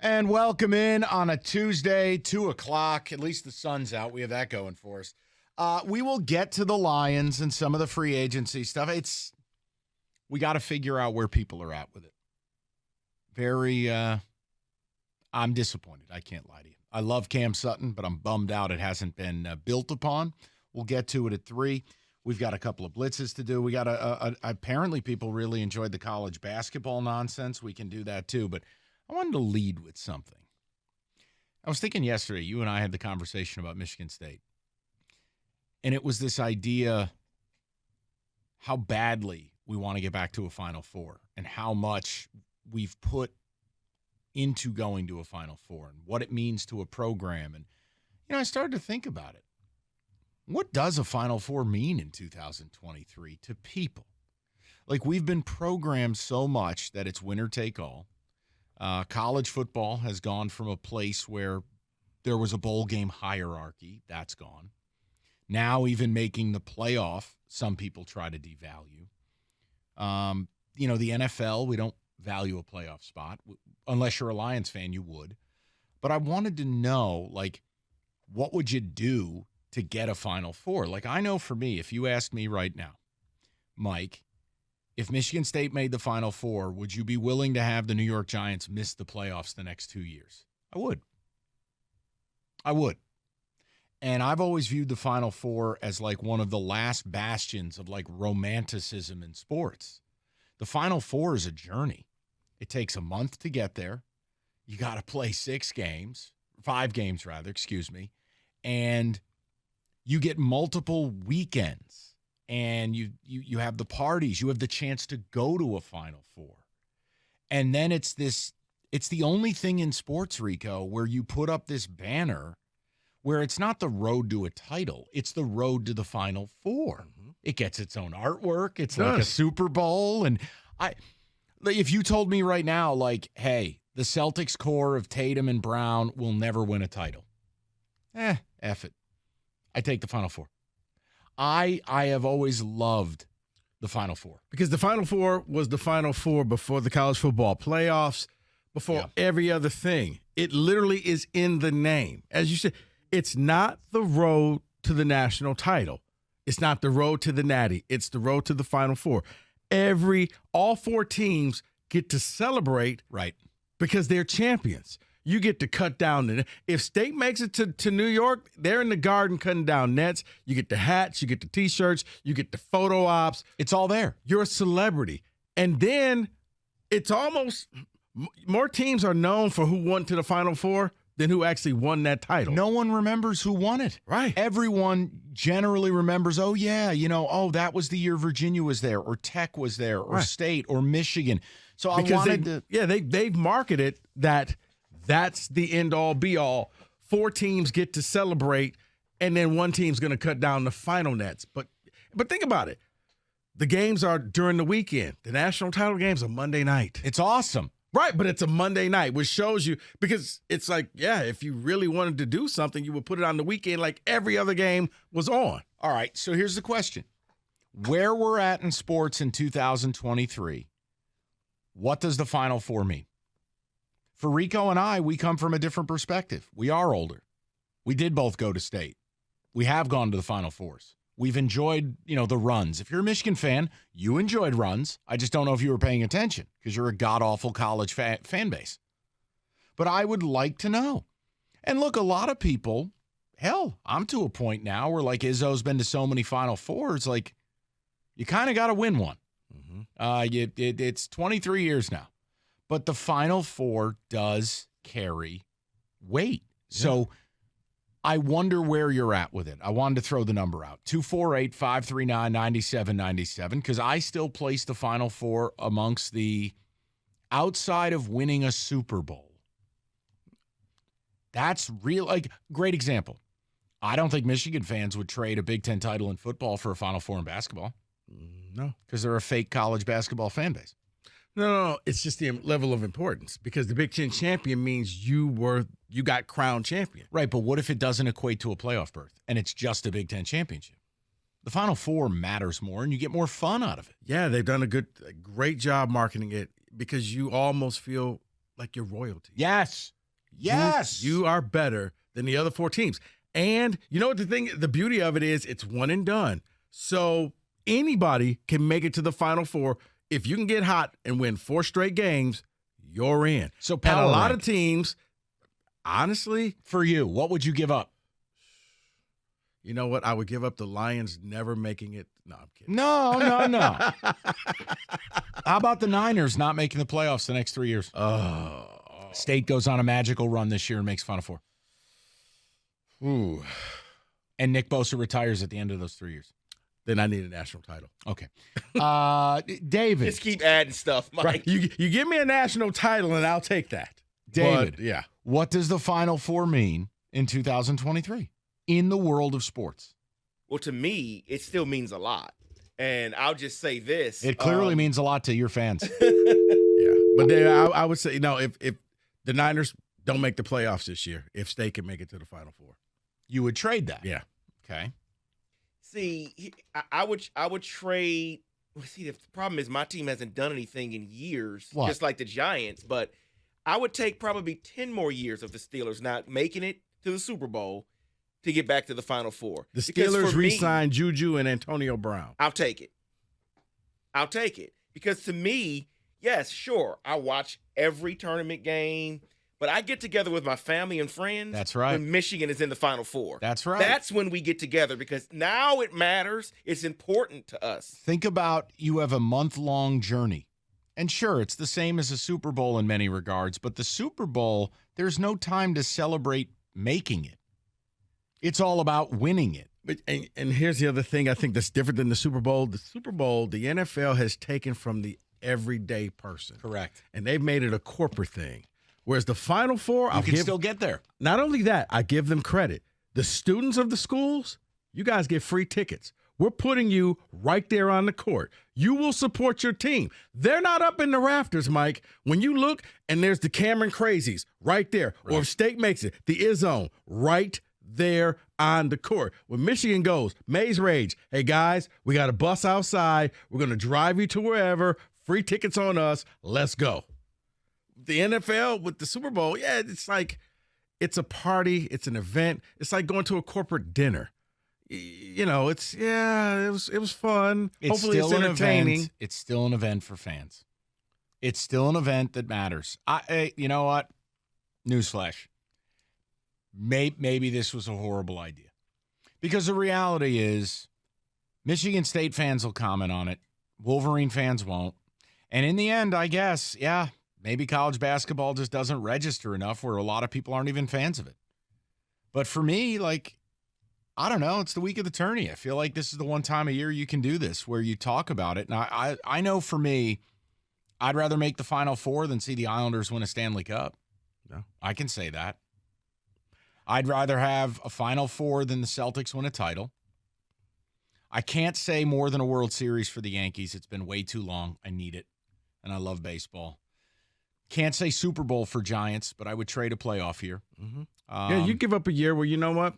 And welcome in on a Tuesday, 2 o'clock. At least the sun's out. We have that going for us. We will get to the Lions and some of the free agency stuff. We got to figure out where people are at with it. I'm disappointed. I can't lie to you. I love Cam Sutton, but I'm bummed out it hasn't been built upon. We'll get to it at 3. We've got a couple of blitzes to do. We got apparently people really enjoyed the college basketball nonsense. We can do that too, but I wanted to lead with something. I was thinking yesterday, you and I had the conversation about Michigan State, and it was this idea how badly we want to get back to a Final Four and how much we've put into going to a Final Four and what it means to a program. And, I started to think about it. What does a Final Four mean in 2023 to people? Like, we've been programmed so much that it's winner take all. College football has gone from a place where there was a bowl game hierarchy. That's gone. Now even making the playoff, some people try to devalue. The NFL, we don't value a playoff spot. Unless you're a Lions fan, you would. But I wanted to know, what would you do to get a Final Four? I know for me, if you asked me right now, Mike, if Michigan State made the Final Four, would you be willing to have the New York Giants miss the playoffs the next 2 years? I would. And I've always viewed the Final Four as one of the last bastions of romanticism in sports. The Final Four is a journey. It takes a month to get there. You got to play 5 games, and you get multiple weekends. And you have the parties. You have the chance to go to a Final Four. And then it's the only thing in sports, Rico, where you put up this banner where it's not the road to a title. It's the road to the Final Four. Mm-hmm. It gets its own artwork. It's like a Super Bowl. And if you told me right now, hey, the Celtics core of Tatum and Brown will never win a title. F it. I take the Final Four. I have always loved the Final Four. Because the Final Four was the Final Four before the college football playoffs, before every other thing. It literally is in the name. As you said, it's not the road to the national title. It's not the road to the Natty. It's the road to the Final Four. All 4 teams get to celebrate because they're champions. You get to cut down. If State makes it to New York, they're in the Garden cutting down nets. You get the hats, you get the T-shirts, you get the photo ops. It's all there. You're a celebrity. And then it's almost more teams are known for who won to the Final Four than who actually won that title. No one remembers who won it. Right. Everyone generally remembers, that was the year Virginia was there, or Tech was there, or State, or Michigan. So they've marketed that. That's the end-all, be-all. 4 teams get to celebrate, and then 1 team's going to cut down the final nets. But think about it. The games are during the weekend. The national title games are Monday night. It's awesome. Right, but it's a Monday night, which shows you, because it's if you really wanted to do something, you would put it on the weekend like every other game was on. All right, so here's the question. Where we're at in sports in 2023, what does the Final Four mean? For Rico and I, we come from a different perspective. We are older. We did both go to state. We have gone to the Final Fours. We've enjoyed, the runs. If you're a Michigan fan, you enjoyed runs. I just don't know if you were paying attention because you're a god-awful college fan base. But I would like to know. And look, a lot of people, hell, I'm to a point now where Izzo's been to so many Final Fours, you kind of got to win one. Mm-hmm. It's 23 years now. But the Final Four does carry weight. Yeah. So I wonder where you're at with it. I wanted to throw the number out. 248-539-9797, because I still place the Final Four amongst the outside of winning a Super Bowl. That's real. Great example. I don't think Michigan fans would trade a Big Ten title in football for a Final Four in basketball. No. Because they're a fake college basketball fan base. No. It's just the level of importance, because the Big Ten champion means you got crowned champion. Right, but what if it doesn't equate to a playoff berth and it's just a Big Ten championship? The Final Four matters more and you get more fun out of it. Yeah, they've done a great job marketing it, because you almost feel like you're royalty. Yes. Yes. You are better than the other 4 teams. And you know what the beauty of it is? It's one and done. So anybody can make it to the Final Four. If you can get hot and win 4 straight games, you're in. So and a lot rank. of teams, honestly. For you, what would you give up? You know what? I would give up the Lions never making it. No, I'm kidding. No. How about the Niners not making the playoffs the next 3 years? State goes on a magical run this year and makes Final Four. Ooh. And Nick Bosa retires at the end of those 3 years. Then I need a national title. Okay. David. Just keep adding stuff, Mike. Right. You give me a national title and I'll take that. David, But, yeah. what does the Final Four mean in 2023 in the world of sports? Well, to me, it still means a lot. And I'll just say this. It clearly means a lot to your fans. Yeah. But then I would say, if the Niners don't make the playoffs this year, if State can make it to the Final Four. You would trade that. Yeah. Okay. See, I would trade. Well, see, the problem is my team hasn't done anything in years, What? just like the Giants. But I would take probably 10 more years of the Steelers not making it to the Super Bowl to get back to the Final Four. The Because Steelers for me, re-signed Juju and Antonio Brown. I'll take it. Because to me, yes, sure, I watch every tournament game, but I get together with my family and friends. That's right. When Michigan is in the Final Four. That's right. That's when we get together because now it matters. It's important to us. Think about you have a month-long journey. And sure, it's the same as a Super Bowl in many regards, but the Super Bowl, there's no time to celebrate making it. It's all about winning it. But and here's the other thing I think that's different than the Super Bowl. The Super Bowl, the NFL has taken from the everyday person. Correct. And they've made it a corporate thing. Whereas the Final Four, You can still get there. Not only that, I give them credit. The students of the schools, you guys get free tickets. We're putting you right there on the court. You will support your team. They're not up in the rafters, Mike. When you look and there's the Cameron Crazies right there, or if State makes it, the Izzone right there on the court. When Michigan goes, Maze Rage, hey guys, we got a bus outside. We're going to drive you to wherever. Free tickets on us. Let's go. The NFL with the Super Bowl, yeah, it's like it's a party. It's an event. It's like going to a corporate dinner. It was fun. Hopefully it's entertaining. Event. It's still an event for fans. It's still an event that matters. You know what? Newsflash. Maybe this was a horrible idea. Because the reality is Michigan State fans will comment on it. Wolverine fans won't. And in the end, I guess, yeah, maybe college basketball just doesn't register enough where a lot of people aren't even fans of it. But for me, I don't know. It's the week of the tourney. I feel like this is the one time a year you can do this where you talk about it. And I know for me, I'd rather make the Final Four than see the Islanders win a Stanley Cup. No, I can say that. I'd rather have a Final Four than the Celtics win a title. I can't say more than a World Series for the Yankees. It's been way too long. I need it. And I love baseball. Can't say Super Bowl for Giants, but I would trade a playoff here. Mm-hmm. You give up a year where, you know what?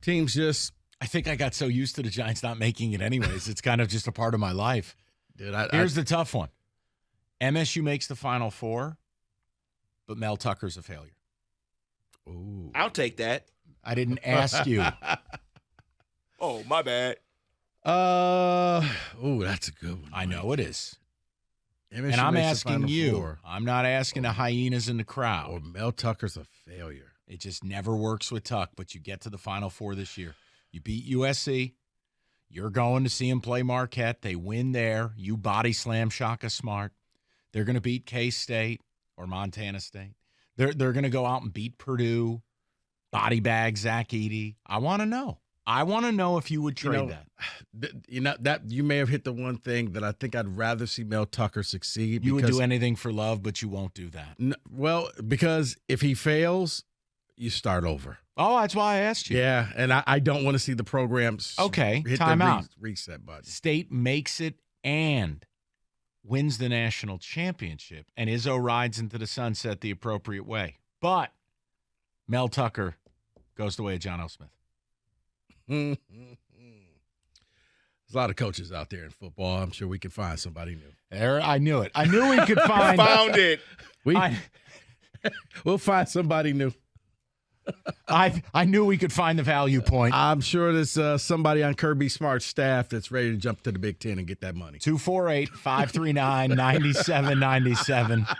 Teams just. I think I got so used to the Giants not making it anyways. It's kind of just a part of my life. Dude, Here's the tough one. MSU makes the Final Four, but Mel Tucker's a failure. Ooh. I'll take that. I didn't ask you. Oh, my bad. That's a good one. I know it is. MSU And I'm makes the asking Final you. Four. I'm not asking the hyenas in the crowd. Or Mel Tucker's a failure. It just never works with Tuck, but you get to the Final Four this year. You beat USC. You're going to see them play Marquette. They win there. You body slam Shaka Smart. They're going to beat K-State or Montana State. They're going to go out and beat Purdue, body bag Zach Edey. I want to know. I want to know if you would trade that. That you may have hit the one thing that I think I'd rather see Mel Tucker succeed. You would do anything for love, but you won't do that. Because if he fails, you start over. Oh, that's why I asked you. Yeah, and I don't want to see the programs. Okay, hit time the out. Reset button. State makes it and wins the national championship, and Izzo rides into the sunset the appropriate way. But Mel Tucker goes the way of John L. Smith. There's a lot of coaches out there in football. I'm sure we can find somebody new. I knew it. I knew we could find. Found it. We'll find somebody new. I knew we could find the value point. I'm sure there's somebody on Kirby Smart's staff that's ready to jump to the Big Ten and get that money. 248-539-9797.